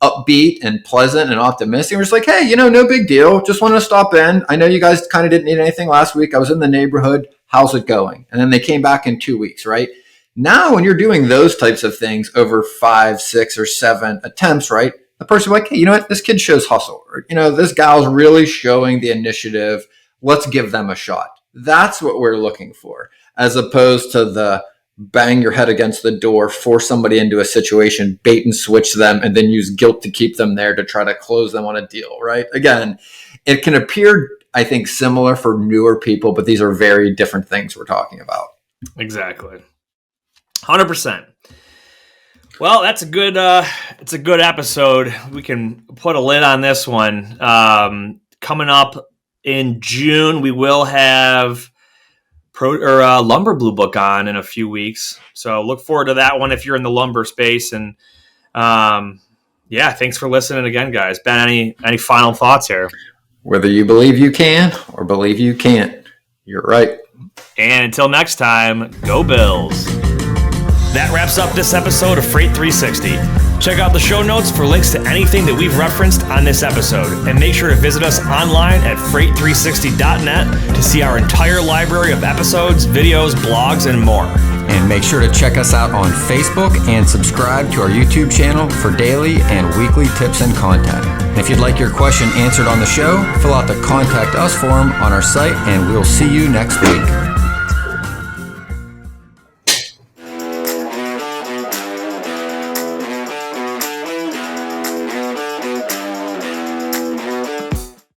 upbeat and pleasant and optimistic. We're just like, hey, you know, no big deal. Just wanted to stop in. I know you guys kind of didn't need anything last week. I was in the neighborhood. How's it going? And then they came back in 2 weeks, right? Now, when you're doing those types of things over 5, 6, or 7 attempts, right? The person like, hey, you know what? This kid shows hustle. Or, you know, this gal's really showing the initiative. Let's give them a shot. That's what we're looking for, as opposed to the bang your head against the door, force somebody into a situation, bait and switch them, and then use guilt to keep them there to try to close them on a deal, right? Again, it can appear, I think, similar for newer people, but these are very different things we're talking about. Exactly. 100%. Well, that's a good, it's a good episode. We can put a lid on this one. Coming up in June, we will have lumber blue book on in a few weeks. So look forward to that one if you're in the lumber space. And thanks for listening again, guys. Ben, any final thoughts here? Whether you believe you can or believe you can't, you're right. And until next time, go Bills. That wraps up this episode of Freight 360. Check out the show notes for links to anything that we've referenced on this episode. And make sure to visit us online at freight360.net to see our entire library of episodes, videos, blogs, and more. And make sure to check us out on Facebook and subscribe to our YouTube channel for daily and weekly tips and content. And if you'd like your question answered on the show, fill out the Contact Us form on our site, and we'll see you next week.